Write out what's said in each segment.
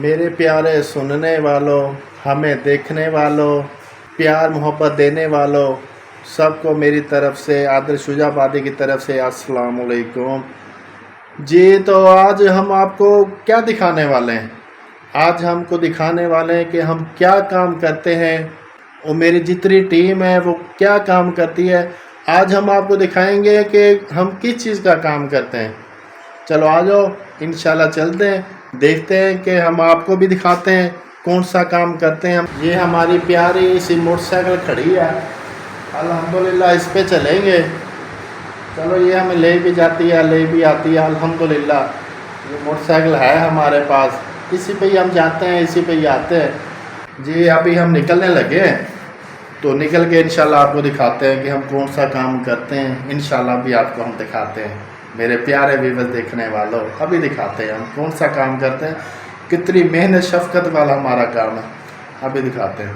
मेरे प्यारे सुनने वालों, हमें देखने वालों, प्यार मोहब्बत देने वालों, सबको मेरी तरफ से आदिल शुजाबादी की तरफ से अस्सलाम वालेकुम जी। तो आज हम आपको क्या दिखाने वाले हैं? आज हमको दिखाने वाले हैं कि हम क्या काम करते हैं और मेरी जितनी टीम है वो क्या काम करती है। आज हम आपको दिखाएंगे कि हम किस चीज़ का काम करते हैं। चलो आ जाओ, इंशाल्लाह चलते हैं, देखते हैं कि हम आपको भी दिखाते हैं कौन सा काम करते हैं हम। ये हमारी प्यारी सी मोटरसाइकिल खड़ी है, अल्हम्दुलिल्लाह इस पे चलेंगे। चलो ये हमें ले भी जाती है, ले भी आती है, अल्हम्दुलिल्लाह। ये मोटरसाइकिल है हमारे पास, इसी पे ही हम जाते हैं, इसी पे ही आते हैं जी। अभी हम निकलने लगे हैं, तो निकल के इंशाल्लाह आपको दिखाते हैं कि हम कौन सा काम करते हैं। इंशाल्लाह भी आपको हम दिखाते हैं, मेरे प्यारे व्यूअर्स देखने वालों, अभी दिखाते हैं हम कौन सा काम करते हैं, कितनी मेहनत शफ़क़त वाला हमारा काम है, अभी दिखाते हैं।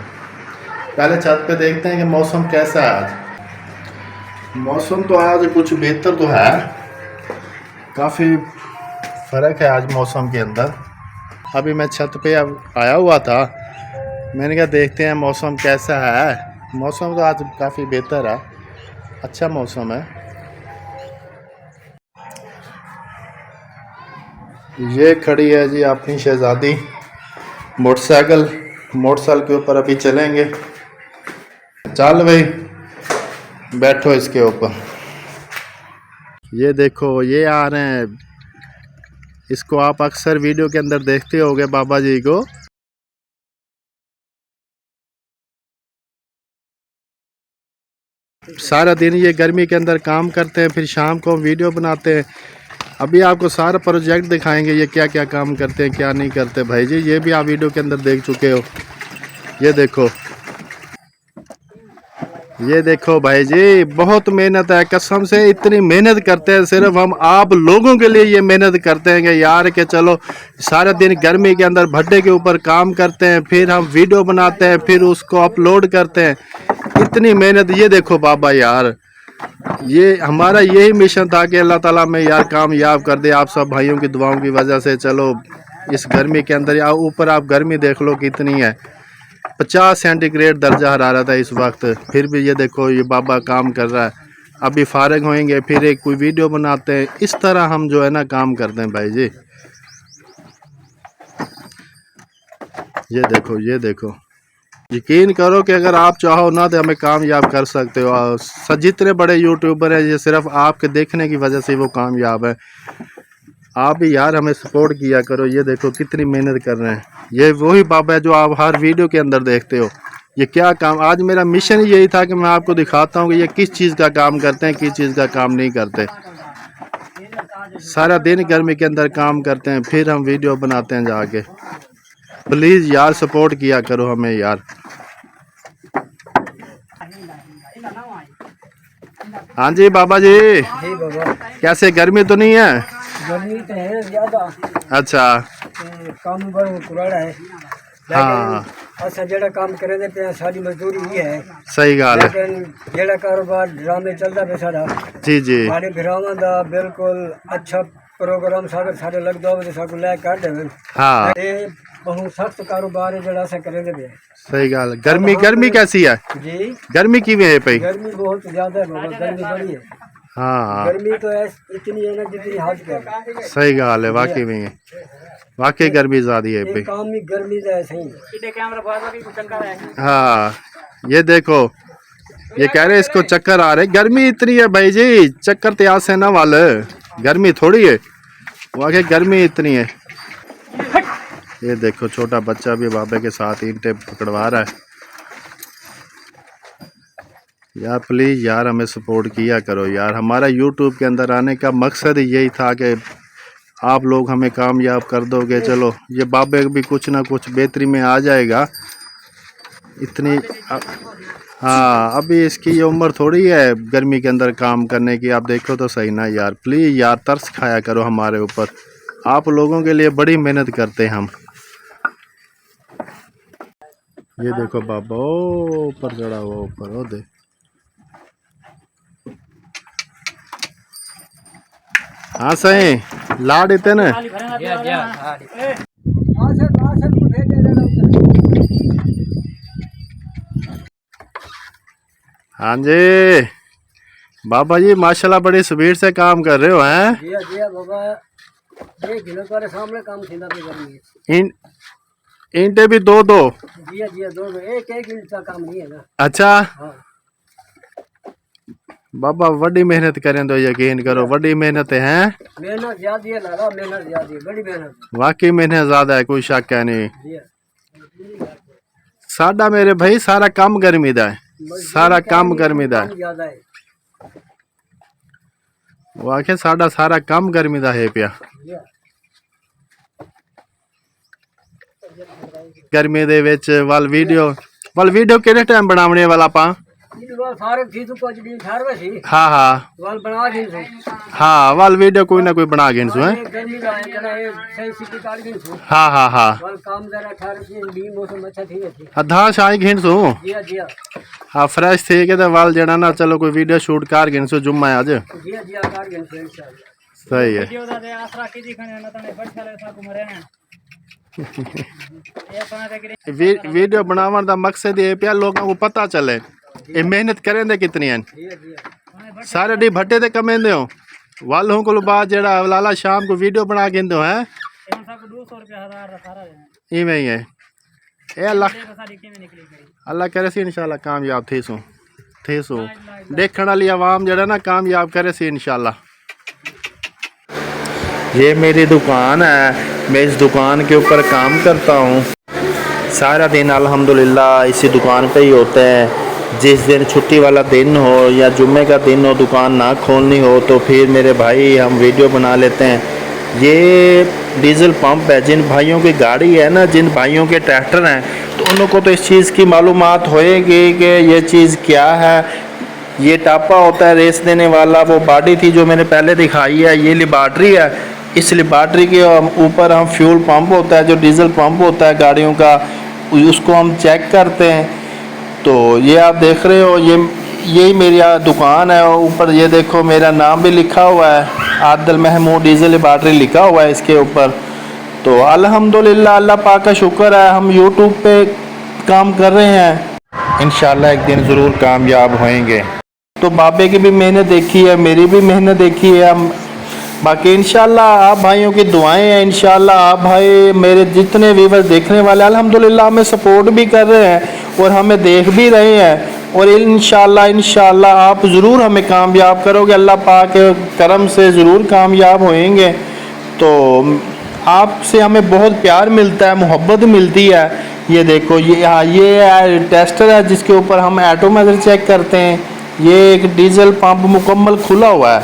पहले छत पे देखते हैं कि मौसम कैसा है आज। मौसम तो आज कुछ बेहतर तो है, काफ़ी फ़र्क है आज मौसम के अंदर। अभी मैं छत पे अब आया हुआ था, मैंने कहा देखते हैं मौसम कैसा है। मौसम तो आज काफ़ी बेहतर है, अच्छा मौसम है। ये खड़ी है जी अपनी शहज़ादी मोटरसाइकिल, मोटरसाइकिल के ऊपर अभी चलेंगे। चल भाई बैठो इसके ऊपर। ये देखो ये आ रहे हैं, इसको आप अक्सर वीडियो के अंदर देखते होगे बाबा जी को। सारा दिन ये गर्मी के अंदर काम करते हैं, फिर शाम को वीडियो बनाते हैं। अभी आपको सारा प्रोजेक्ट दिखाएंगे, ये क्या क्या काम करते हैं क्या नहीं करते भाई जी। ये भी आप वीडियो के अंदर देख चुके हो। ये देखो, ये देखो भाई जी, बहुत मेहनत है, कसम से इतनी मेहनत करते हैं। सिर्फ हम आप लोगों के लिए ये मेहनत करते हैं कि यार के चलो सारा दिन गर्मी के अंदर भट्टे के ऊपर काम करते हैं, फिर हम वीडियो बनाते हैं, फिर उसको अपलोड करते हैं। इतनी मेहनत। ये देखो बाबा यार, ये हमारा यही मिशन था कि अल्लाह ताला में यार कामयाब कर दे आप सब भाइयों की दुआओं की वजह से। चलो इस गर्मी के अंदर या ऊपर आप गर्मी देख लो कितनी है, 50 सेंटीग्रेड दर्जा हरारत है इस वक्त, फिर भी ये देखो ये बाबा काम कर रहा है। अभी फारिग होएंगे फिर एक कोई वीडियो बनाते हैं। इस तरह हम जो है ना काम करते हैं भाई जी। ये देखो, ये देखो, यकीन करो कि अगर आप चाहो ना तो हमें कामयाब कर सकते हो। जितने बड़े यूट्यूबर हैं ये सिर्फ आपके देखने की वजह से वो कामयाब है। आप भी यार हमें सपोर्ट किया करो। ये देखो कितनी मेहनत कर रहे हैं। ये वही बाबा है जो आप हर वीडियो के अंदर देखते हो। ये क्या काम, आज मेरा मिशन यही था कि मैं आपको दिखाता हूँ कि ये किस चीज़ का काम करते हैं, किस चीज़ का काम नहीं करते। सारा दिन गर्मी के अंदर काम करते हैं, फिर हम वीडियो बनाते हैं जाके। प्लीज़ यार सपोर्ट किया करो हमें यार। हाँ जी बाबा जी, जी बाबा। कैसे, गर्मी तो नहीं है? गर्मी तो है ज्यादा। अच्छा, काम बड़ा कुराड़ा है। हाँ असा जेड़ा काम करे देते हैं सारी मजदूरी ही है। सही गाल है। लेकिन जेड़ा कारोबार ड्रामे चलता पे सारा जी जी, सारे भरावां दा बिल्कुल अच्छा प्रोग्राम सारे सारे लगदा होवे साकू ले कर देवे। हाँ ये बहुत सख्त कारोबार है जेड़ा असा करे दे। सही गाल। गर्मी गर्मी कैसी है? जी गर्मी की है भाई? गर्मी बहुत ज्यादा है बाबा, गर्मी बड़ी है। हाँ गर्मी तो इतनी है ना जितनी हद है। सही गाल है, वाकई में वाकई गर्मी ज्यादा है भाई। काम ही गर्मी का है सही। हाँ ये देखो, ये कह रहे इसको चक्कर आ रहे, गर्मी इतनी है भाई जी, चक्कर तो यहाँ से ना वाले, गर्मी थोड़ी है, वाकई गर्मी इतनी है। ये देखो छोटा बच्चा भी बाबे के साथ ईंटें पकड़वा रहा है। यार प्लीज़ यार हमें सपोर्ट किया करो यार। हमारा यूट्यूब के अंदर आने का मकसद ही यही था कि आप लोग हमें कामयाब कर दोगे। चलो ये बाबे भी कुछ ना कुछ बेहतरी में आ जाएगा। इतनी हाँ अभी इसकी ये उम्र थोड़ी है गर्मी के अंदर काम करने की। आप देखो तो सही ना यार, प्लीज़ यार तरस खाया करो हमारे ऊपर। आप लोगों के लिए बड़ी मेहनत करते हैं हम। ये देखो बाबा ऊपर चढ़ा हुआ, ऊपर वो दे। हाँ सही लाड इतने हाँ जी बाबा जी माशाल्लाह बड़ी स्पीड से काम कर रहे हो हैं। जी बाबा 1 किलो तुम्हारे सामने काम खिंदा पे करेंगे। इन ईंटे भी दो दो। जी दो एक ईंट का काम नहीं है ना। अच्छा हाँ बाबा बड़ी मेहनत करें तो यकीन करो बड़ी मेहनत है। मेहनत ज्यादा है लाला, मेहनत ज्यादा है, बड़ी मेहनत है। वाकई मेहनत ज्यादा है कोई शक है नहीं। जी साडा मेरे भाई सारा काम गर्मी दा है, सारा काम गर्मी दा है। ज्यादा है। वाकई साडा सारा काम गर्मी दा है पिया। गर्मी दे विच वल वीडियो किहड़े टाइम बनावणे वाला पा। सारे थी तो कुछ दिन ठहरवे सी। हाँ हाँ वाल बना दिन सो। हाँ वल वीडियो कोई ना कोई बना गिन सु है। गर्मी का है जरा ये सही सिटी काट दिन सो। हाँ हाँ हाँ वाल काम जरा ठहर सी दी मौसम अच्छा थी थी। अधा शाई गिन सु। जी हाँ फ्रेश थे के तो वल जड़ा ना चलो कोई वीडियो शूट कर गिन सु जुम्मा है आज। जी काट दिन सो इंशाल्लाह। सही है। वीडियो दा दे आसरा की दिखने ना तने बैठा ले सा को मरे ना। वीडियो बनावन दा मकसद ये पिया लोगों को पता चले ये मेहनत करें दे कितनी है। सारे डी भट्टे ते कमेंदे हो वालों को बाद जड़ा लाला शाम को वीडियो बना के दो है। इवें ही है ए अल्लाह करे सी इंशाल्लाह कामयाब थे सो देखने वाली आवाम जड़ा ना कामयाब करे सी इंशाल्लाह। ये मेरी दुकान है, मैं इस दुकान के ऊपर काम करता हूँ। सारा दिन अल्हम्दुलिल्लाह इसी दुकान पे ही होते हैं। जिस दिन छुट्टी वाला दिन हो या जुम्मे का दिन हो दुकान ना खोलनी हो तो फिर मेरे भाई हम वीडियो बना लेते हैं। ये डीजल पंप है, जिन भाइयों की गाड़ी है ना, जिन भाइयों के ट्रैक्टर हैं तो उन को तो इस चीज़ की मालूमात होएगी कि ये चीज़ क्या है। ये टापा होता है रेस देने वाला, वो बॉडी थी जो मैंने पहले दिखाई है, ये लिबार्ट्री है। इस लिबार्ट्री के ऊपर हम फ्यूल पंप होता है जो डीजल पंप होता है गाड़ियों का, उसको हम चेक करते हैं। तो ये आप देख रहे हो यही मेरी दुकान है। ऊपर ये देखो मेरा नाम भी लिखा हुआ है, आदिल महमूद डीजल लिबार्ट्री लिखा हुआ है इसके ऊपर। तो अल्हम्दुलिल्लाह अल्लाह पाक का शुक्र है हम यूट्यूब पे काम कर रहे हैं। इंशाल्लाह एक दिन ज़रूर कामयाब होएंगे। तो बाबे की भी मेहनत देखी है, मेरी भी मेहनत देखी है। हम बाकी इंशाल्लाह आप भाइयों की दुआएं हैं। इंशाल्लाह आप भाई मेरे जितने व्यूअर्स देखने वाले अल्हम्दुलिल्लाह हमें सपोर्ट भी कर रहे हैं और हमें देख भी रहे हैं। और इंशाल्लाह आप ज़रूर हमें कामयाब करोगे, अल्लाह पाक के करम से ज़रूर कामयाब होएंगे। तो आपसे हमें बहुत प्यार मिलता है, मोहब्बत मिलती है। ये देखो ये टेस्टर है जिसके ऊपर हम एटोमीटर चेक करते हैं। ये एक डीजल पंप मुकम्मल खुला हुआ है,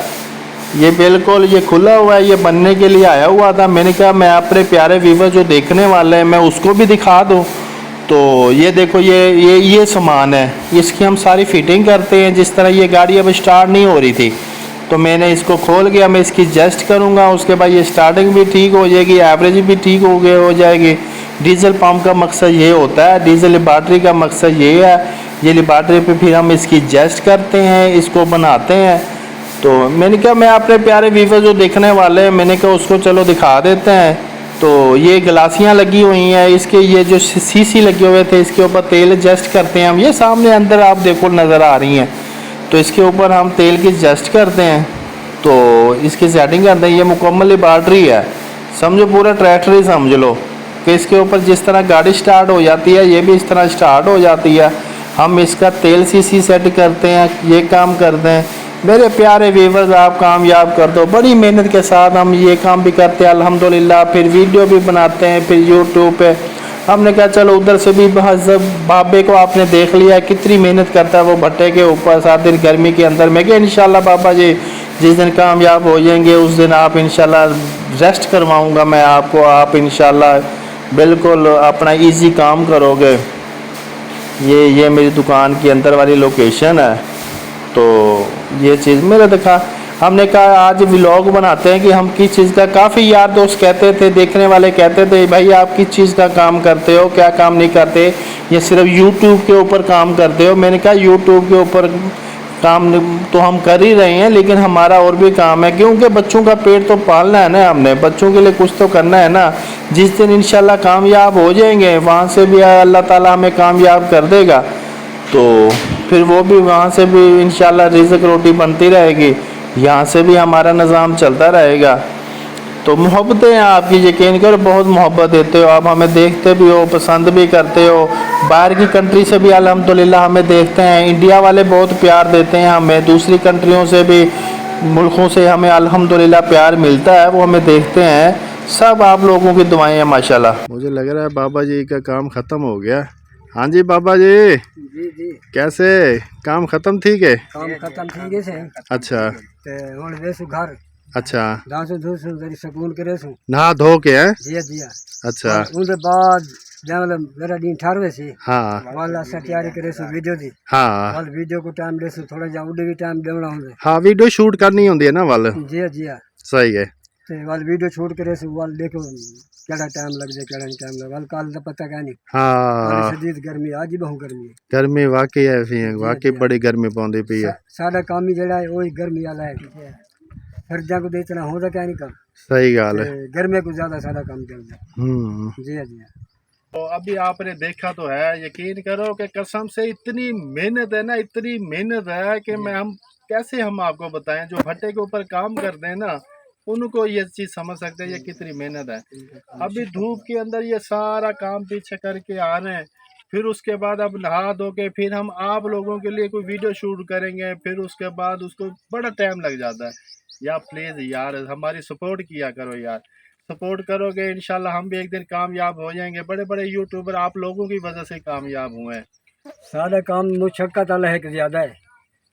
ये बिल्कुल ये खुला हुआ है, ये बनने के लिए आया हुआ था। मैंने कहा मैं अपने प्यारे व्यूअर जो देखने वाले हैं मैं उसको भी दिखा दूं। तो ये देखो ये सामान है, इसकी हम सारी फिटिंग करते हैं। जिस तरह ये गाड़ी अब स्टार्ट नहीं हो रही थी तो मैंने इसको खोल के मैं इसकी एडजस्ट करूँगा, उसके बाद ये स्टार्टिंग भी ठीक हो जाएगी, एवरेज भी ठीक हो जाएगी। डीजल पंप का मकसद ये होता है, डीजल लिबार्ट्री का मकसद ये है। ये लिबार्ट्री पे फिर हम इसकी एडजस्ट करते हैं, इसको बनाते हैं। तो मैंने कहा मैं अपने प्यारे व्यूअर जो देखने वाले हैं मैंने कहा उसको चलो दिखा देते हैं। तो ये गिलासियाँ लगी हुई हैं, इसके ये जो सीसी लगे हुए थे इसके ऊपर तेल एडजस्ट करते हैं हम। ये सामने अंदर आप देखो नज़र आ रही हैं, तो इसके ऊपर हम तेल की एडजस्ट करते हैं। तो इसकी सेटिंग करते हैं। ये मुकम्मल लिबार्ट्री है, समझो पूरा ट्रैक्टर ही समझ लो कि इसके ऊपर जिस तरह गाड़ी स्टार्ट हो जाती है ये भी इस तरह स्टार्ट हो जाती है। हम इसका तेल सीसी सेट करते हैं, ये काम करते हैं। मेरे प्यारे व्यूअर्स आप कामयाब कर दो, बड़ी मेहनत के साथ हम ये काम भी करते हैं अल्हम्दुलिल्लाह। फिर वीडियो भी बनाते हैं, फिर यूट्यूब पे हमने कहा चलो उधर से भी बाबे को आपने देख लिया कितनी मेहनत करता है वो भट्टे के ऊपर 7 दिन गर्मी के अंदर। मैं क्या इंशाल्लाह बाबा जी जिस दिन कामयाब हो जाएंगे उस दिन आप इंशाल्लाह रेस्ट करवाऊँगा मैं आपको, आप इंशाल्लाह बिल्कुल अपना ईजी काम करोगे। ये मेरी दुकान की अंदर वाली लोकेशन है। तो ये चीज़ मेरा देखा हमने कहा आज व्लॉग बनाते हैं कि हम किस चीज़ का, काफ़ी यार दोस्त कहते थे, देखने वाले कहते थे भाई आप किस चीज़ का काम करते हो, क्या काम नहीं करते, ये सिर्फ यूट्यूब के ऊपर काम करते हो। मैंने कहा यूट्यूब के ऊपर काम तो हम कर ही रहे हैं लेकिन हमारा और भी काम है, क्योंकि बच्चों का पेट तो पालना है ना, हमने बच्चों के लिए कुछ तो करना है ना। जिस दिन इंशाल्लाह कामयाब हो जाएंगे वहाँ से भी अल्लाह ताला हमें कामयाब कर देगा। तो फिर वो भी वहाँ से भी इंशाल्लाह रिज़्क रोटी बनती रहेगी, यहाँ से भी हमारा निज़ाम चलता रहेगा। तो मोहब्बतें हैं आपकी, यकीन करो बहुत मोहब्बत देते हो आप, हमें देखते भी हो, पसंद भी करते हो। बाहर की कंट्री से भी अल्हम्दुलिल्लाह हमें देखते हैं, इंडिया वाले बहुत प्यार देते हैं हमें, दूसरी कंट्रियों से भी, मुल्कों से हमें अल्हम्दुलिल्लाह प्यार मिलता है, वो हमें देखते हैं। सब आप लोगों की दुआएं हैं माशाल्लाह। मुझे लग रहा है बाबा जी का काम ख़त्म हो गया। हाँ जी बाबा जी, जी जी कैसे काम ख़त्म? ठीक है, काम खत्म ठीक है से अच्छा ते हुन वेसु घर अच्छा, दासु धूसु जरी सकून करे सु नहा धो के हैं? जिया जिया अच्छा, उनके बाद जंगल मेरा दिन ठारवे सी हाँ वाला सा तैयारी करे सु वीडियो दी हाँ वाल वीडियो को टाइम दे सु थोड़ा जा उड़े भी टाइम देवना होंगे हाँ, वीडियो शूट करनी होती है ना वाल, जिया जिया सही है। ते वाल वीडियो शूट करे सु वाल देखो केड़ा टाइम लग जाए केड़ा टाइम लग वाल काल दा पता का नहीं वाल हाँ, शदीद गर्मी आज ही बहु गर्मी है गर्मी वाकई ऐसी है, वाकई जी। बड़ी गर्मी पौंदी पई है। साडा काम ही जेड़ा है वही गर्मी वाला है सर्दियां को इतना होता क्या नहीं काम सही गाल है। ते गर्मी को ज्यादा सारा काम चलता है जी जी तो अभी आपने देखा तो है, यकीन करो कि कसम से इतनी मेहनत है ना, इतनी मेहनत है कि मैं कैसे हम आपको बताएं, जो भट्टे के ऊपर काम करते हैं ना उनको ये चीज समझ सकते हैं ये कितनी मेहनत है। अभी धूप के अंदर ये सारा काम पीछे करके आ रहे हैं, फिर उसके बाद अब नहा धो के फिर हम आप लोगों के लिए कोई वीडियो शूट करेंगे, फिर उसके बाद उसको बड़ा टाइम लग जाता है। यार प्लीज यार हमारी सपोर्ट किया करो यार, सपोर्ट करोगे इंशाल्लाह हम भी एक दिन कामयाब हो जाएंगे। बड़े बड़े यूट्यूबर आप लोगों की वजह से कामयाब हुए हैं। सारा काम मुशक्कत वाला है कि ज्यादा है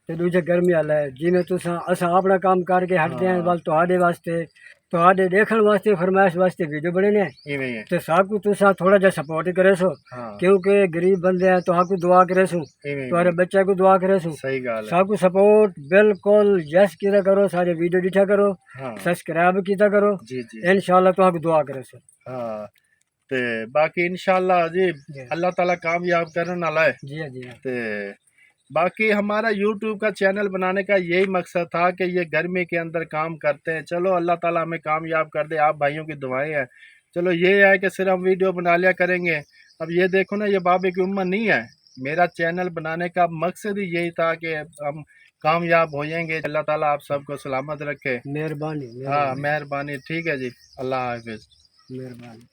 ते दूजे गर्मी वाला है जिमें तुसा असा अपना काम करके हटते हैं बल तुहाडे वास्ते तुहाडे देखण वास्ते फरमाइश वास्ते वीडियो बने ने इवें ही है। ते साकू तुसा थोड़ा जा सपोर्ट करे सो हाँ क्योंकि गरीब बंदे हैं तो हाकू दुआ करे सो इवें ही तुम्हारे बच्चे को दुआ करे सो सही गाल है। साकू सपोर्ट बिल्कुल यस किया करो सारे वीडियो दिखा करो हाँ सब्सक्राइब किया करो जी जी इंशाल्लाह तो दुआ करे सो हाँ, ते बाकी इंशाल्लाह जी अल्लाह ताला कामयाब करने वाला है। जी जी ते बाकी हमारा यूट्यूब का चैनल बनाने का यही मकसद था कि ये गर्मी के अंदर काम करते हैं, चलो अल्लाह ताला हमें कामयाब कर दे, आप भाइयों की दुआएं हैं। चलो ये है कि सिर्फ हम वीडियो बना लिया करेंगे। अब ये देखो ना, ये बाबे की उम्र नहीं है, मेरा चैनल बनाने का मकसद ही यही था कि हम कामयाब हो जाएंगे। अल्लाह ताला आप सबको सलामत रखे। मेहरबानी हाँ मेहरबानी, ठीक है जी, अल्लाह हाफिज। मेहरबानी